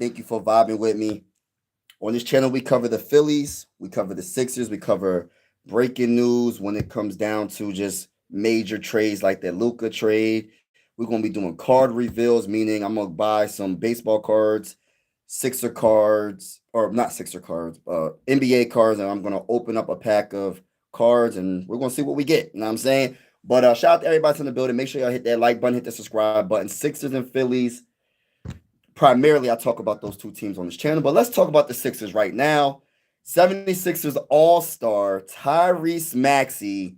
Thank you for vibing with me. On this channel, we cover the Phillies, we cover the Sixers, we cover breaking news when it comes down to just major trades like that Luka trade. We're gonna be doing card reveals, meaning I'm gonna buy some baseball cards, Sixer cards, or not Sixer cards, NBA cards, and I'm gonna open up a pack of cards and we're gonna see what we get. You know what I'm saying? But shout out to everybody in the building. Make sure y'all hit that like button, hit the subscribe button. Sixers and Phillies. Primarily, I talk about those two teams on this channel, but let's talk about the Sixers right now. 76ers All-Star Tyrese Maxey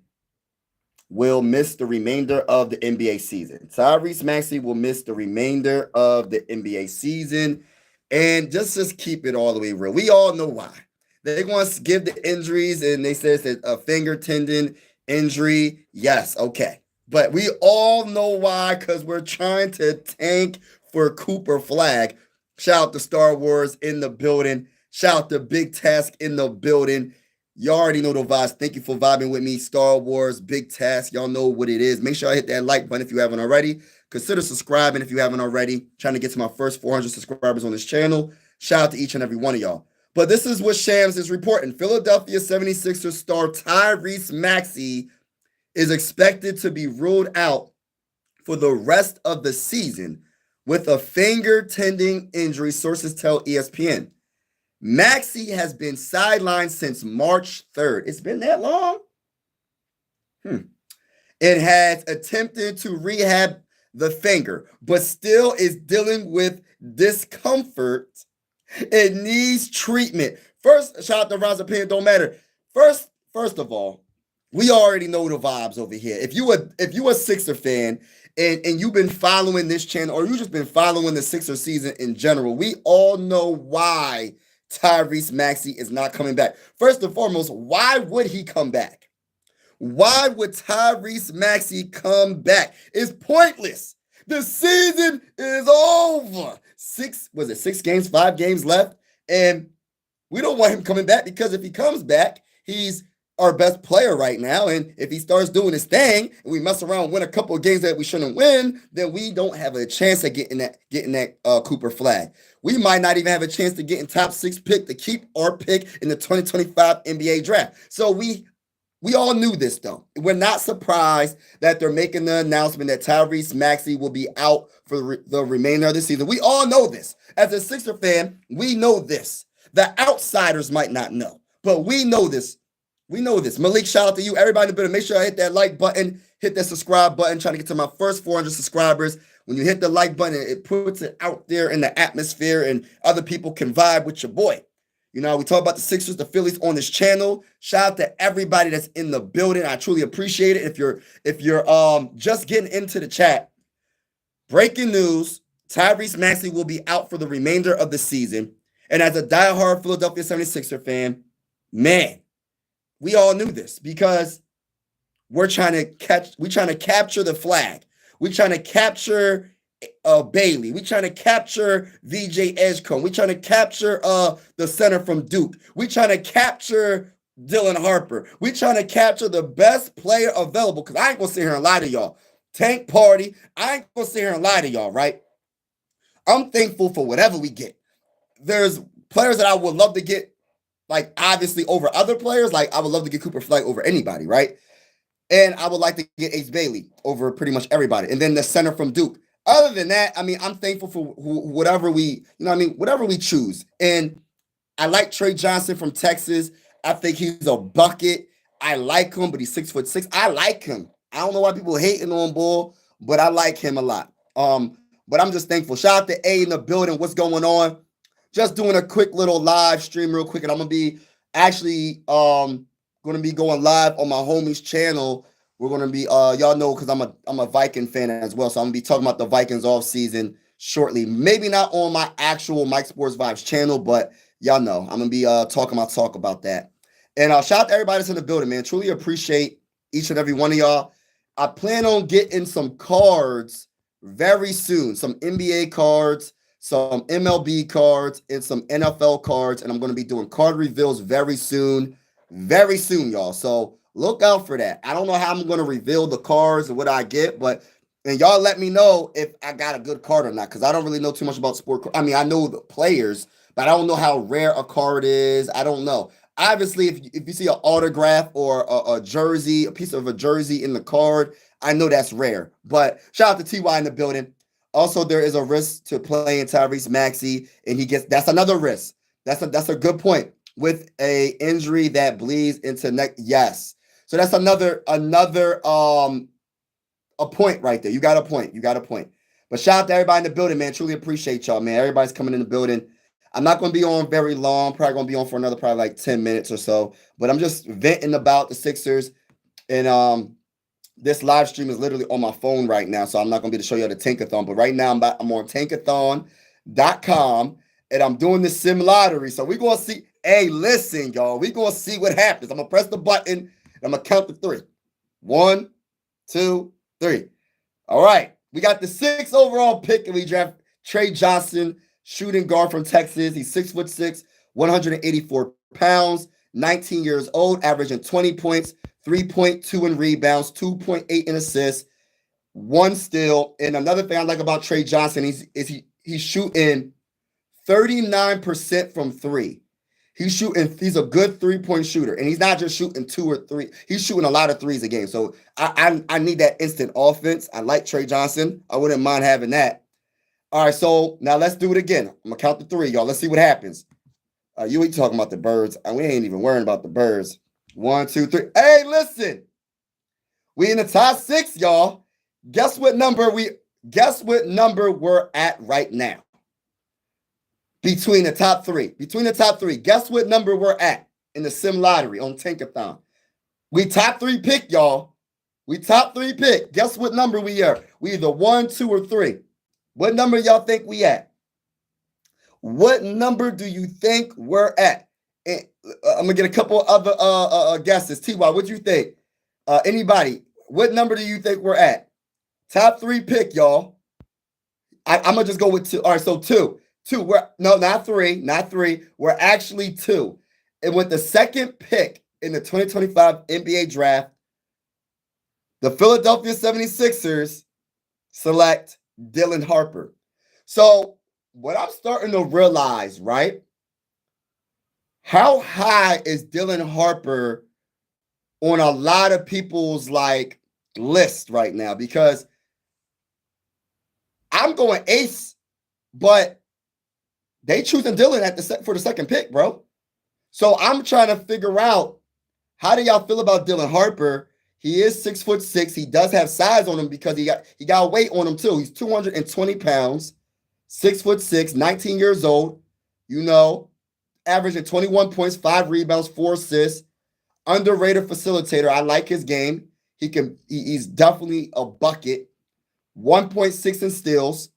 will miss the remainder of the NBA season. Tyrese Maxey will miss the remainder of the NBA season. And just keep it all the way real. We all know why. They're going to give the injuries, and they say it's a finger tendon injury. Yes, okay. But we all know why, because we're trying to tank for Cooper Flag. Shout out to Star Wars in the building. Shout out to Big Task in the building. You already know the vibes. Thank you for vibing with me. Star Wars, Big Task. Y'all know what it is. Make sure I hit that like button if you haven't already. Consider subscribing if you haven't already. Trying to get to my first 400 subscribers on this channel. Shout out to each and every one of y'all. But this is what Shams is reporting. Philadelphia 76ers star Tyrese Maxey is expected to be ruled out for the rest of the season with a finger tendon injury, sources tell ESPN. Maxey has been sidelined since March 3rd. It's been that long? It has attempted to rehab the finger, but still is dealing with discomfort. It needs treatment. First, shout out to Ron's opinion, don't matter. First of all, we already know the vibes over here. If you a Sixer fan and you've been following this channel, or you just been following the Sixer season in general, we all know why Tyrese Maxey is not coming back. First and foremost, why would he come back? Why would Tyrese Maxey come back? It's pointless. The season is over. 6 games, 5 games left, and we don't want him coming back, because if he comes back, he's our best player right now. And if he starts doing his thing and we mess around and win a couple of games that we shouldn't win, then we don't have a chance at getting that Cooper Flag. We might not even have a chance to get in top 6 pick to keep our pick in the 2025 NBA draft. So we all knew this, though. We're not surprised that they're making the announcement that Tyrese Maxey will be out for the remainder of the season. We all know this. As a Sixer fan, we know this. The outsiders might not know, but we know this. We know this. Malik, shout out to you. Everybody in the building, make sure I hit that like button, hit that subscribe button, trying to get to my first 400 subscribers. When you hit the like button, it puts it out there in the atmosphere, and other people can vibe with your boy. You know, we talk about the Sixers, the Phillies on this channel. Shout out to everybody that's in the building. I truly appreciate it. If you're just getting into the chat, breaking news, Tyrese Maxey will be out for the remainder of the season. And as a diehard Philadelphia 76er fan, man, we all knew this, because we're trying to capture the flag. We're trying to capture Bailey. We're trying to capture VJ Edgecombe. We're trying to capture the center from Duke. We're trying to capture Dylan Harper. We're trying to capture the best player available, because I ain't going to sit here and lie to y'all. Tank Party, I ain't going to sit here and lie to y'all, right? I'm thankful for whatever we get. There's players that I would love to get, like, obviously over other players. Like, I would love to get Cooper Flag over anybody, right? And I would like to get Ace Bailey over pretty much everybody. And then the center from Duke. Other than that, I mean, I'm thankful for whatever whatever we choose. And I like Trey Johnson from Texas. I think he's a bucket. I like him, but he's 6'6". I like him. I don't know why people hating on Bull, but I like him a lot. But I'm just thankful. Shout out to A in the building. What's going on? Just doing a quick little live stream real quick, and I'm gonna be actually going live on my homie's channel. We're gonna be y'all know, because I'm a Viking fan as well, so I'm gonna be talking about the Vikings off season shortly. Maybe not on my actual Mike Sports Vibes channel, but y'all know I'm gonna be talking my talk about that. And shout out to everybody that's in the building, man. Truly appreciate each and every one of y'all. I plan on getting some cards very soon, some NBA cards, some MLB cards, and some NFL cards, and I'm going to be doing card reveals very soon, y'all. So look out for that. I don't know how I'm going to reveal the cards and what I get, but And y'all let me know if I got a good card or not, because I don't really know too much about sport. I mean, I know the players, but I don't know how rare a card is. I don't know. Obviously, if you see an autograph or a jersey, a piece of a jersey in the card, I know that's rare. But shout out to TY in the building. Also, there is a risk to playing Tyrese Maxey, and that's another risk. That's a good point. With a injury that bleeds into next, yes. So that's another a point right there. You got a point. You got a point. But shout out to everybody in the building, man. Truly appreciate y'all, man. Everybody's coming in the building. I'm not going to be on very long. Probably going to be on for another probably like 10 minutes or so. But I'm just venting about the Sixers. And this live stream is literally on my phone right now, so I'm not going to be able to show you the Tankathon. But right now I'm on tankathon.com, and I'm doing this sim lottery. So we're going to see. Hey, listen, y'all. We're going to see what happens. I'm going to press the button, and I'm going to count to 3. 1, 2, 3. All right. We got the 6th overall pick, and we draft Trey Johnson, shooting guard from Texas. He's 6'6", 184 pounds, 19 years old, averaging 20 points, 3.2 in rebounds, 2.8 in assists, 1 steal. And another thing I like about Trey Johnson he's shooting 39% from 3. He's a good 3-point shooter, and he's not just shooting 2 or 3. He's shooting a lot of 3s a game. So I need that instant offense. I like Trey Johnson. I wouldn't mind having that. All right, so now let's do it again. I'm gonna count to 3, y'all. Let's see what happens. You ain't talking about the birds. We ain't even worrying about the birds. 1, 2, 3. Hey, listen. We in the top 6, y'all. Guess what number we're at right now? Between the top 3. Guess what number we're at in the sim lottery on Tankathon? We top 3 pick, y'all. We top 3 pick. Guess what number we are? We either 1, 2, or 3. What number y'all think we at? What number do you think we're at? And I'm gonna get a couple other guesses. TY, what do you think? Anybody? What number do you think we're at? Top 3 pick, y'all. I'm gonna just go with 2. All right, so 2. 2. Not 3. We're actually 2. And with the 2nd pick in the 2025 NBA draft, the Philadelphia 76ers select Dylan Harper. So what I'm starting to realize, right? How high is Dylan Harper on a lot of people's list right now? Because I'm going ace, but they choosing Dylan for the 2nd pick, bro. So I'm trying to figure out, how do y'all feel about Dylan Harper? He is 6'6". He does have size on him because he got weight on him too. He's 220 pounds, 6'6", 19 years old. Averaging 21 points, 5 rebounds, 4 assists. Underrated facilitator. I like his game. He's definitely a bucket. 1.6 in steals.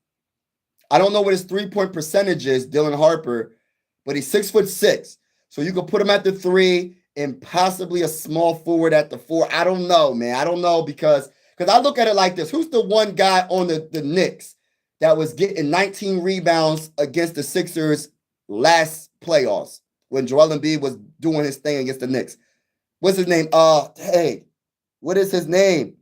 I don't know what his 3-point percentage is, Dylan Harper, but he's 6'6". So you could put him at the 3 and possibly a small forward at the 4. I don't know, man. I don't know because I look at it like this. Who's the one guy on the Knicks that was getting 19 rebounds against the Sixers last playoffs when Joel Embiid was doing his thing against the Knicks? What's his name? Hey, what is his name?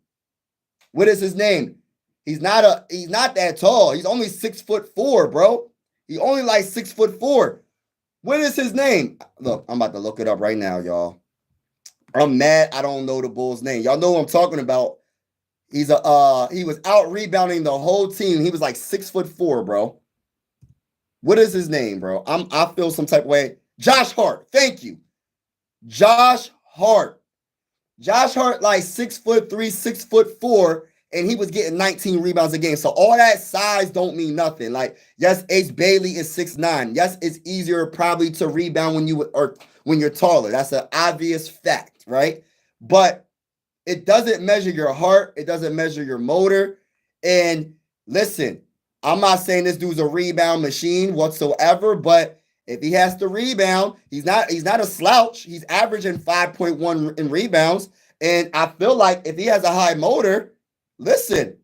He's not that tall. He's only 6'4", bro. He only 6'4". What is his name? Look, I'm about to look it up right now, y'all. I'm mad I don't know the Bulls' name. Y'all know what I'm talking about. He was out rebounding the whole team. He was 6'4", bro. What is his name, bro? I feel some type of way. Josh Hart. Thank you. Josh Hart. Josh Hart 6'3", 6'4", and he was getting 19 rebounds a game. So all that size don't mean nothing. Yes, Ace Bailey is 6'9". Yes, it's easier probably to rebound when you're taller. That's an obvious fact, right? But it doesn't measure your heart. It doesn't measure your motor. And listen, I'm not saying this dude's a rebound machine whatsoever, but if he has to rebound, he's not a slouch. He's averaging 5.1 in rebounds. And I feel like if he has a high motor, listen,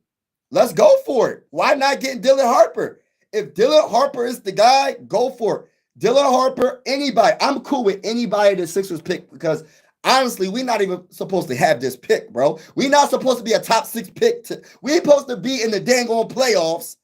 let's go for it. Why not get Dylan Harper? If Dylan Harper is the guy, go for it. Dylan Harper, anybody. I'm cool with anybody the Sixers pick because Honestly, we're not even supposed to have this pick, bro. We're not supposed to be a top 6 pick. We're supposed to be in the dang on playoffs.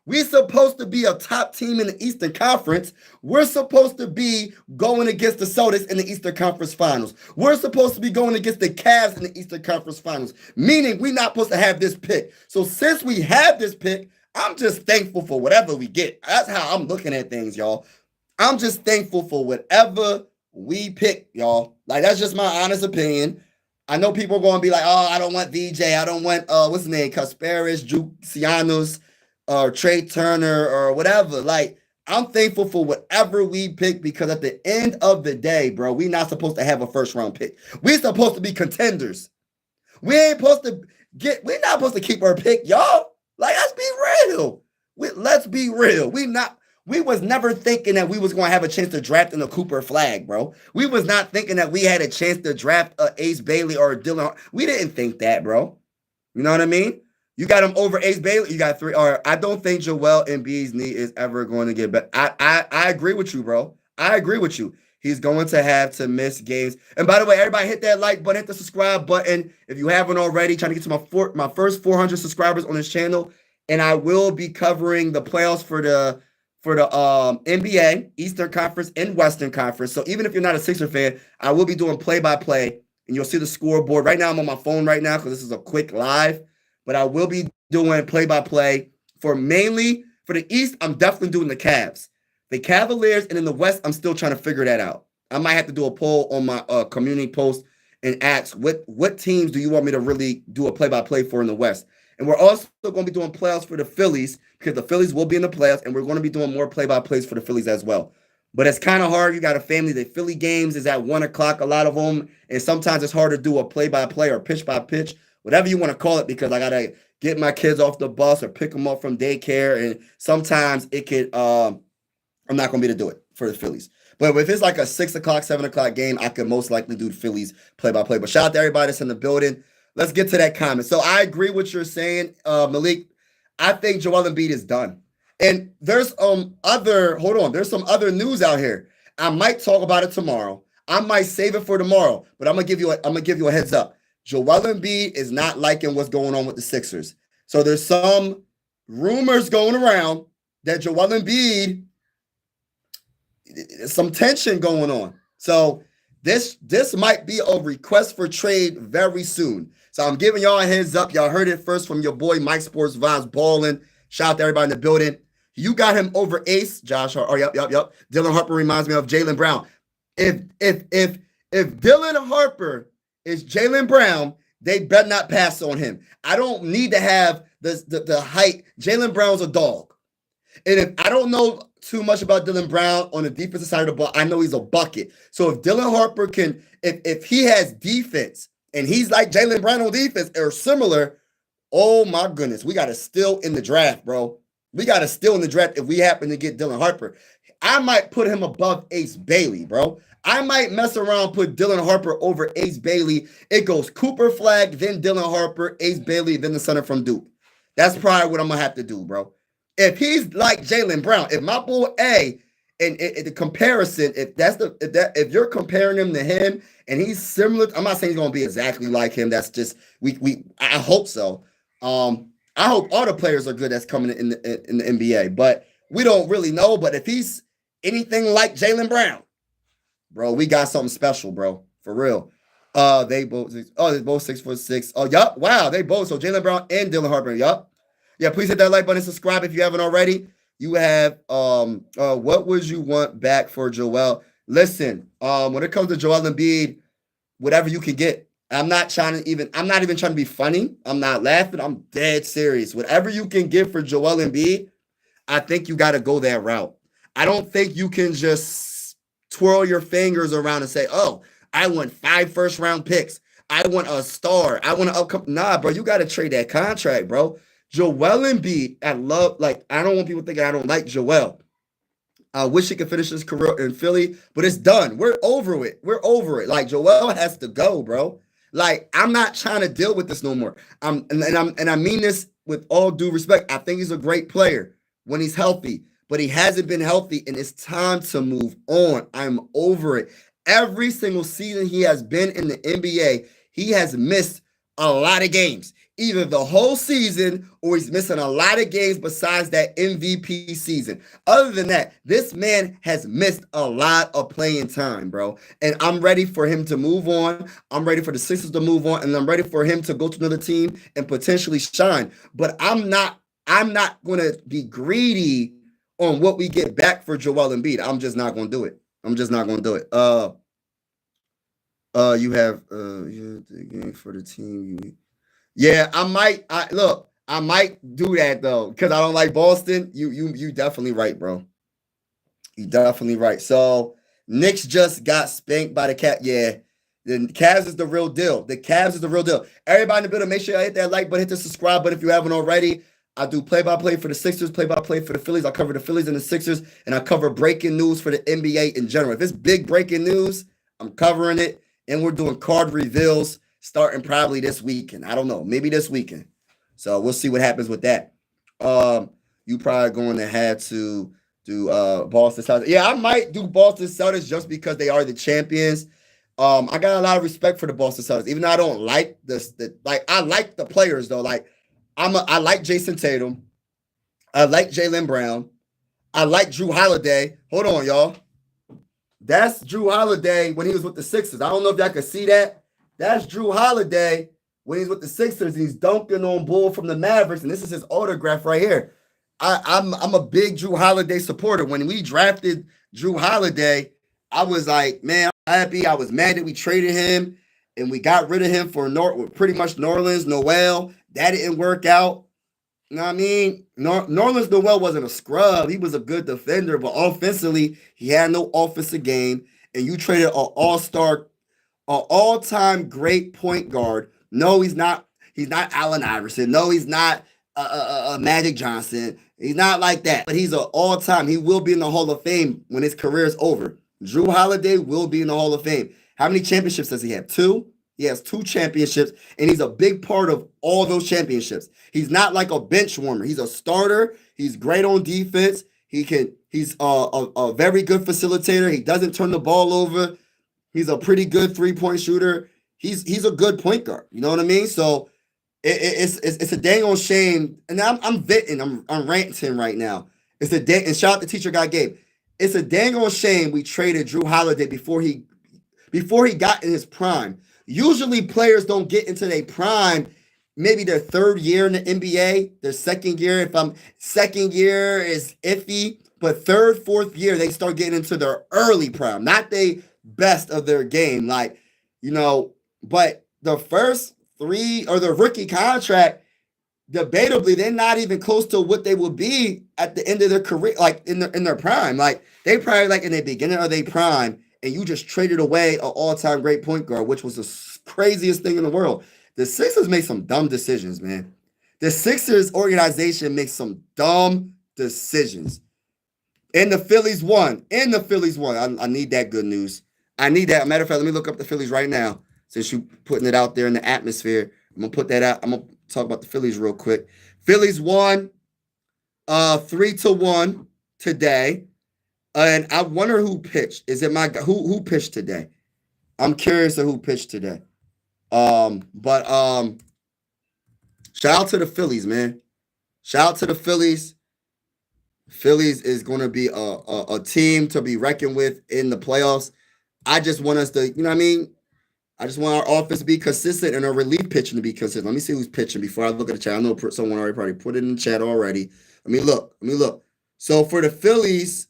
We're supposed to be a top team in the Eastern Conference. We're supposed to be going against the Celtics in the Eastern Conference Finals. We're supposed to be going against the Cavs in the Eastern Conference Finals, meaning we're not supposed to have this pick. So since we have this pick, I'm just thankful for whatever we get. That's how I'm looking at things, y'all. I'm just thankful for whatever we pick, y'all. Like, that's just my honest opinion. I know people are going to be like, oh, I don't want VJ. I don't want, what's his name? Kasparis, Jucianos, or Trey Turner, or whatever. Like, I'm thankful for whatever we pick because at the end of the day, bro, we're not supposed to have a first round pick. We're supposed to be contenders. We're not supposed to keep our pick, y'all. Like, let's be real. Let's be real. We was never thinking that we was going to have a chance to draft in a Cooper Flag, bro. We was not thinking that we had a chance to draft a Ace Bailey or a Dylan. We didn't think that, bro. You know what I mean? You got him over Ace Bailey. You got 3. Or I don't think Joel Embiid's knee is ever going to get better. I agree with you, bro. I agree with you. He's going to have to miss games. And by the way, everybody hit that like button, hit the subscribe button if you haven't already. Trying to get to my first 400 subscribers on this channel, and I will be covering the playoffs for the NBA, Eastern Conference, and Western Conference. So even if you're not a Sixer fan, I will be doing play-by-play, and you'll see the scoreboard. Right now, I'm on my phone right now because this is a quick live, but I will be doing play-by-play mainly for the East. I'm definitely doing the Cavs. The Cavaliers, and in the West, I'm still trying to figure that out. I might have to do a poll on my community post and ask what teams do you want me to really do a play-by-play for in the West. And we're also going to be doing playoffs for the Phillies because the Phillies will be in the playoffs, and we're going to be doing more play-by-plays for the Phillies as well. But it's kind of hard. You got a family. The Philly games is at 1 o'clock, a lot of them, and sometimes it's hard to do a play-by-play or pitch-by-pitch, whatever you want to call it, because I got to get my kids off the bus or pick them up from daycare, and sometimes it could I'm not going to be able to do it for the Phillies. But if it's like a 6 o'clock, 7 o'clock game, I could most likely do the Phillies play-by-play. But shout out to everybody that's in the building. Let's get to that comment. So I agree with what you're saying, Malik. I think Joel Embiid is done. And there's some other news out here. I might talk about it tomorrow. I might save it for tomorrow, but I'm gonna give you a heads up. Joel Embiid is not liking what's going on with the Sixers. So there's some rumors going around that Joel Embiid, some tension going on. So this might be a request for trade very soon. So I'm giving y'all a heads up. Y'all heard it first from your boy Mike Sports Vibes Ballin'. Shout out to everybody in the building. You got him over Ace, Josh. Oh, yep. Dylan Harper reminds me of Jaylen Brown. If Dylan Harper is Jaylen Brown, they better not pass on him. I don't need to have the height. Jaylen Brown's a dog. And if I don't know too much about Dylan Brown on the defensive side of the ball, I know he's a bucket. So if Dylan Harper can, if he has defense and he's like Jaylen Brown on defense or similar, oh my goodness, we got to steal in the draft, bro. We got to steal in the draft if we happen to get Dylan Harper. I might put him above Ace Bailey, bro. I might mess around, put Dylan Harper over Ace Bailey. It goes Cooper Flag, then Dylan Harper, Ace Bailey, then the center from Duke. That's probably what I'm going to have to do, bro. If he's like Jaylen Brown, if my boy A, and the comparison, if you're comparing him to him and he's similar, I'm not saying he's going to be exactly like him. That's just I hope so. I hope all the players are good that's coming in the NBA, but we don't really know. But if he's anything like Jaylen Brown, bro, we got something special, bro, for real. They're both 6'6". Oh, yup. Wow, they both. So Jaylen Brown and Dylan Harper. Yup. Yeah, please hit that like button and subscribe if you haven't already. You have what would you want back for Joel? Listen, when it comes to Joel Embiid, whatever you can get. I'm not even trying to be funny. I'm not laughing. I'm dead serious. Whatever you can get for Joel Embiid, I think you got to go that route. I don't think you can just twirl your fingers around and say, oh, I want 5 first-round picks. I want a star. I want to upcome. Nah, bro, you got to trade that contract, bro. Joel Embiid, I don't want people thinking I don't like Joel. I wish he could finish his career in Philly, but it's done. We're over it. Like, Joel has to go, bro. Like, I'm not trying to deal with this no more. I mean this with all due respect. I think he's a great player when he's healthy, but he hasn't been healthy, and it's time to move on. I'm over it. every single season he has been in the NBA, he has missed a lot of games, either the whole season or he's missing a lot of games besides that MVP season. Other than that, this man has missed a lot of playing time, bro. And I'm ready for him to move on. I'm ready for the Sixers to move on, and I'm ready for him to go to another team and potentially shine. But I'm not going to be greedy on what we get back for Joel Embiid. I'm just not going to do it. I'm just not going to do it. You have the game for the team. Yeah, I might do that though because I don't like Boston. You definitely right, bro. You definitely right. So Knicks just got spanked by the Cavs. Yeah, the Cavs is the real deal. The Cavs is the real deal. Everybody in the building, make sure you hit that like button, hit the subscribe button if you haven't already. I do play-by-play for the Sixers, play-by-play for the Phillies. I cover the Phillies and the Sixers, and I cover breaking news for the NBA in general. If it's big breaking news, I'm covering it, and we're doing card reveals starting probably this weekend. I don't know, maybe this weekend. So we'll see what happens with that. You probably going to have to do Boston Celtics. Yeah, I might do Boston Celtics just because they are the champions. I got a lot of respect for the Boston Celtics, even though I don't like I like the players though. Like I like Jason Tatum. I like Jaylen Brown. I like Drew Holiday. Hold on, y'all. That's Drew Holiday when he was with the Sixers. I don't know if y'all can see that. That's Drew Holiday when he's with the Sixers. He's dunking on Bull from the Mavericks, and this is his autograph right here. I'm a big Drew Holiday supporter. When we drafted Drew Holiday, I was like, man, I'm happy. I was mad that we traded him, and we got rid of him for pretty much Nerlens Noel. That didn't work out. You know what I mean? Nerlens Noel wasn't a scrub. He was a good defender, but offensively, he had no offensive game. And you traded an all-star, an all-time great point guard. No, he's not. He's not Allen Iverson. No, he's not Magic Johnson. He's not like that. But he's an all-time. He will be in the Hall of Fame when his career is over. Drew Holiday will be in the Hall of Fame. How many championships does he have? 2? He has 2 championships, and he's a big part of all those championships. He's not like a bench warmer. He's a starter. He's great on defense. He's a very good facilitator. He doesn't turn the ball over. He's a pretty good 3-point shooter. He's a good point guard. You know what I mean? So it's a dang old shame. And I'm venting. I'm ranting right now. It's a dang, and shout out to Teacher Guy Gabe. It's a dang old shame we traded Drew Holiday before he got in his prime. Usually players don't get into their prime, maybe their 3rd year in the NBA, their 2nd year. Second year is iffy, but 3rd, 4th year, they start getting into their early prime, not the best of their game. Like, you know, but the first 3 or the rookie contract, debatably, they're not even close to what they will be at the end of their career, like in their prime. Like they probably like in the beginning of their prime, and you just traded away an all-time great point guard, which was the craziest thing in the world. The Sixers make some dumb decisions, man. The Sixers organization makes some dumb decisions. And the Phillies won. I need that good news. I need that. Matter of fact, let me look up the Phillies right now. Since you're putting it out there in the atmosphere, I'm going to put that out. I'm going to talk about the Phillies real quick. Phillies won 3-1 today. And I wonder who pitched. Is it who pitched today? I'm curious of who pitched today. But shout out to the Phillies, man. Shout out to the Phillies. Phillies is going to be a team to be reckoned with in the playoffs. I just want us to, you know what I mean? I just want our offense to be consistent and our relief pitching to be consistent. Let me see who's pitching before I look at the chat. I know someone already probably put it in the chat already. Let me look. So for the Phillies,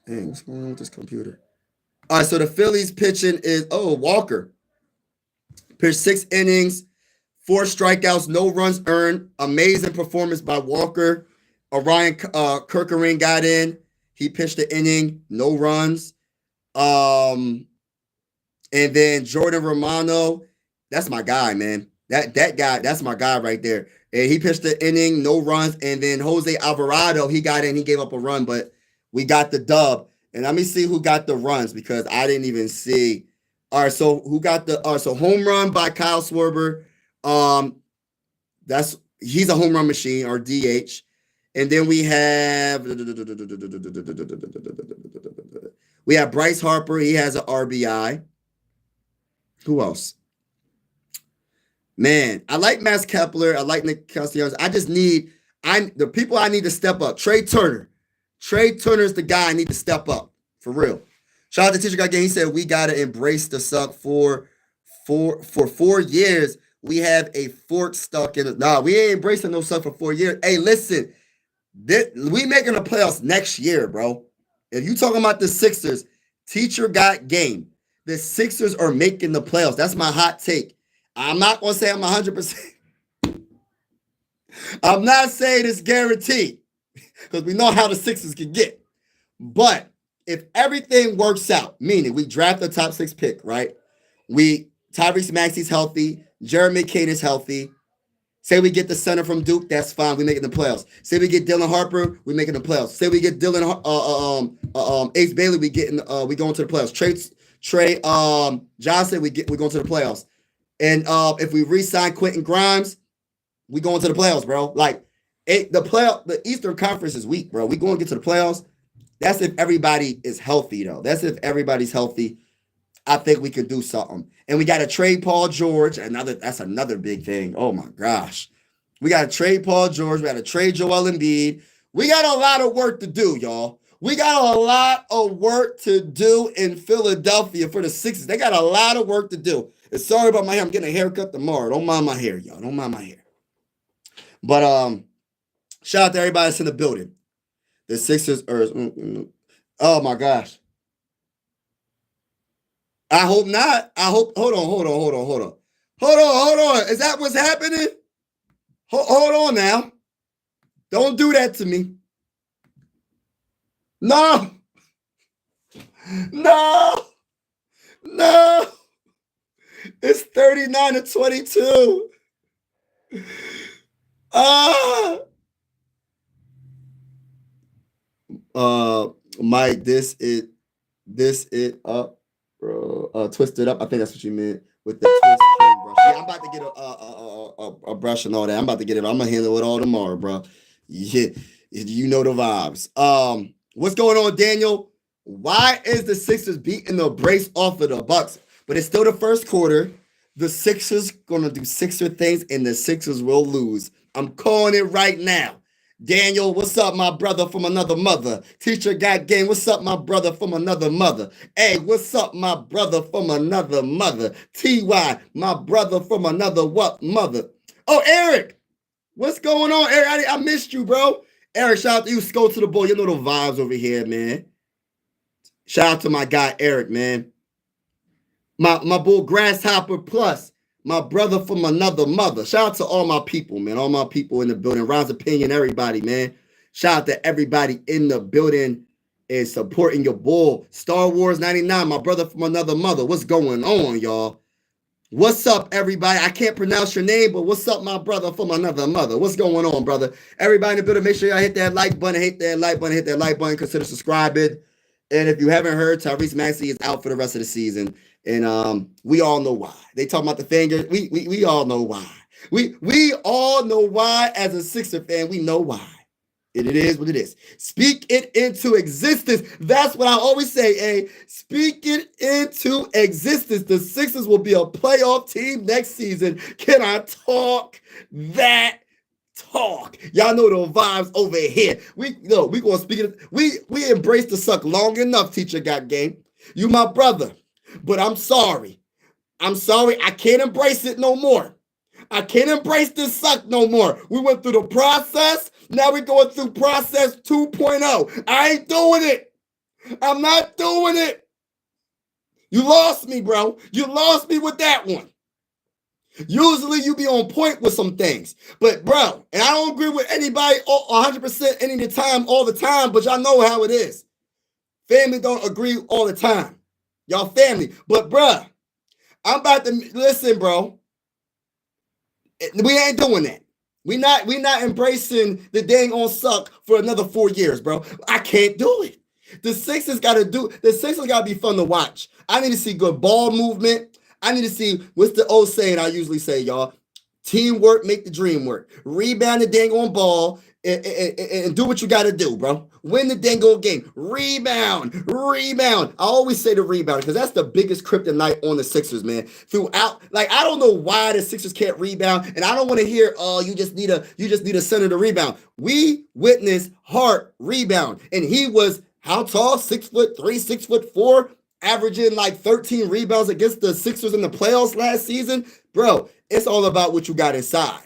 dang, what's going on with this computer? All right, so the Phillies pitching is, Walker. Pitched 6 innings, 4 strikeouts, no runs earned. Amazing performance by Walker. Orion Kerkering got in. He pitched the inning, no runs. And then Jordan Romano, that's my guy, man. That guy, that's my guy right there. And he pitched the inning, no runs. And then Jose Alvarado, he got in, he gave up a run, but we got the dub. And let me see who got the runs because I didn't even see. All right, so who got the so home run by Kyle Schwarber. He's a home run machine or DH. And then we have We have Bryce Harper. He has an RBI. Who else? Man, I like Max Kepler. I like Nick Castellanos. I just need the people I need to step up. Trey Turner. Trey Turner is the guy I need to step up. For real. Shout out to Teacher Guy Game. He said we gotta embrace the suck for 4 years. We have a fork stuck in it. Nah, we ain't embracing no suck for 4 years. Hey, listen, we making the playoffs next year, bro. If you talking about the Sixers, Teacher Got Game. The Sixers are making the playoffs. That's my hot take. I'm not gonna say I'm 100%. I'm not saying it's guaranteed because we know how the Sixers can get. But if everything works out, meaning we draft the top 6 pick, right? Tyrese Maxey's healthy, Jeremy McCain is healthy. Say we get the center from Duke, that's fine. We making the playoffs. Say we get Dylan Harper, we making the playoffs. Say we get Dylan Ace Bailey, we going to the playoffs. Trey Johnson, we going to the playoffs. And if we re-sign Quentin Grimes, we going to the playoffs, bro. Like the Eastern Conference is weak, bro. We going to get to the playoffs. That's if everybody is healthy, though. That's if everybody's healthy. I think we could do something. And we got to trade Paul George. That's another big thing. Oh, my gosh. We got to trade Paul George. We got to trade Joel Embiid. We got a lot of work to do, y'all. We got a lot of work to do in Philadelphia for the Sixers. They got a lot of work to do. And sorry about my hair. I'm getting a haircut tomorrow. Don't mind my hair, y'all. Don't mind my hair. But shout out to everybody that's in the building. The Sixers are... Oh, my gosh. I hope not. Hold on. Is that what's happening? Hold on now. Don't do that to me. No. It's 39-22. Mike, this it up. Bro, twisted up. I think that's what you meant with the twist brush. Yeah, I'm about to get a brush and all that. I'm about to get it. I'm gonna handle it all tomorrow, bro. Yeah, you know the vibes. What's going on, Daniel? Why is the Sixers beating the brace off of the Bucks? But it's still the first quarter. The Sixers gonna do Sixer things, and the Sixers will lose. I'm calling it right now. Daniel, what's up, my brother from another mother? Teacher Got Game, what's up, my brother from another mother? Hey, what's up, my brother from another mother? TY, my brother from another what mother? Oh, Eric, what's going on, Eric? I missed you, bro. Eric, shout out to you. Go to the boy. You know the vibes over here, man. Shout out to my guy, Eric, man. My bull Grasshopper Plus. My brother from another mother. Shout out to all my people, man. All my people in the building. Ron's Opinion, everybody, man. Shout out to everybody in the building and supporting your bull. Star Wars 99, my brother from another mother. What's going on, y'all? What's up, everybody? I can't pronounce your name, but what's up, my brother from another mother? What's going on, brother? Everybody in the building, make sure y'all hit that like button, hit that like button, consider subscribing. And if you haven't heard, Tyrese Maxey is out for the rest of the season. And we all know why. They talking about the finger. We all know why. We all know why. As a Sixer fan, we know why. It is what it is. Speak it into existence. That's what I always say, speak it into existence. The Sixers will be a playoff team next season. Can I talk that talk? Y'all know the vibes over here. We gonna speak it. We embrace the suck long enough, Teacher Got Game. You my brother. But I'm sorry. I can't embrace it no more. I can't embrace this suck no more. We went through the process. Now we're going through process 2.0. I ain't doing it. I'm not doing it. You lost me, bro. You lost me with that one. Usually you be on point with some things. But, bro, and I don't agree with anybody 100% any of the time, all the time, but y'all know how it is. Family don't agree all the time. Y'all family. But, bruh, I'm about to listen, bro. We ain't doing that. We not embracing the dang on suck for another 4 years, bro. I can't do it. The Sixers gotta be fun to watch. I need to see good ball movement. I need to see what's the old saying I usually say, y'all. Teamwork make the dream work. Rebound the dang on ball and do what you got to do, bro. Win the dang on game. Rebound. I always say the rebound because that's the biggest kryptonite on the Sixers, man. Throughout, like I don't know why the Sixers can't rebound, and I don't want to hear, oh, you just need a center to rebound. We witnessed Hart rebound, and he was how tall? 6'3", 6'4", averaging like 13 rebounds against the Sixers in the playoffs last season, bro. It's all about what you got inside.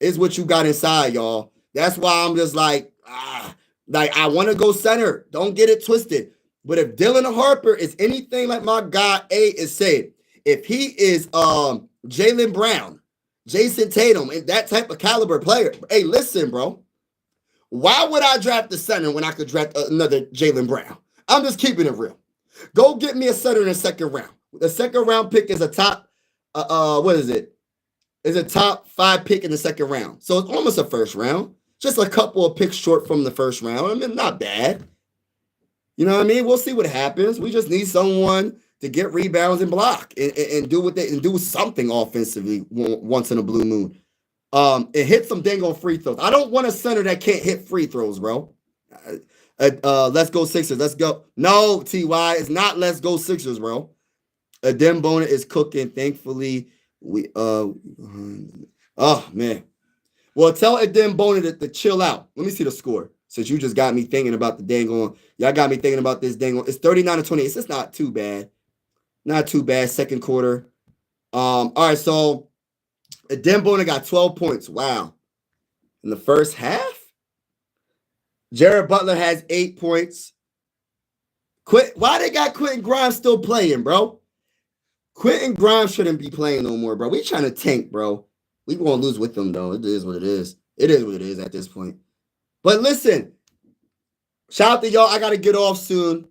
It's what you got inside, y'all. That's why I'm just like I want to go center. Don't get it twisted. But if Dylan Harper is anything like my guy A is saying, if he is Jaylen Brown, Jason Tatum, and that type of caliber player, hey, listen, bro. Why would I draft the center when I could draft another Jaylen Brown? I'm just keeping it real. Go get me a center in the second round. The second round pick is a top, what is it? Is a top 5 pick in the second round. So it's almost a first round. Just a couple of picks short from the first round. I mean, not bad. You know what I mean? We'll see what happens. We just need someone to get rebounds and block and do what they and do something offensively once in a blue moon. And hit some dang on free throws. I don't want a center that can't hit free throws, bro. Let's go Sixers. Let's go. No, TY, it's not let's go Sixers, bro. Adem Bona is cooking. Thankfully, we oh man. Well, tell Adem Bona to chill out. Let me see the score. Since you just got me thinking about the dang on. Y'all got me thinking about this dang on. It's 39-28. It's not too bad. Not too bad. Second quarter. All right, so Adem Bona got 12 points. Wow. In the first half? Jared Butler has 8 points. Why they got Quentin Grimes still playing, bro? Quentin Grimes shouldn't be playing no more, bro. We trying to tank, bro. We going to lose with them, though. It is what it is. It is what it is at this point. But listen, shout out to y'all. I got to get off soon.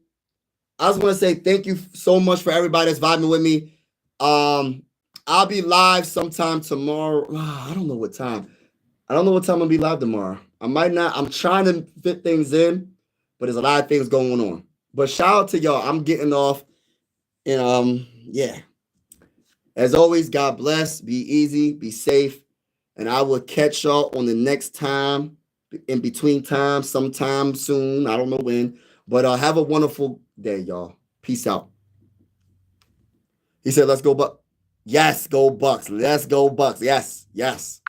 I just want to say thank you so much for everybody that's vibing with me. I'll be live sometime tomorrow. I don't know what time. I'm going to be live tomorrow. I might not. I'm trying to fit things in, but there's a lot of things going on. But shout out to y'all. I'm getting off. And yeah. As always, God bless. Be easy. Be safe. And I will catch y'all on the next time, in between time, sometime soon. I don't know when. But have a wonderful day, y'all. Peace out. He said, let's go Bucks. Yes, go Bucks. Let's go Bucks. Yes, yes.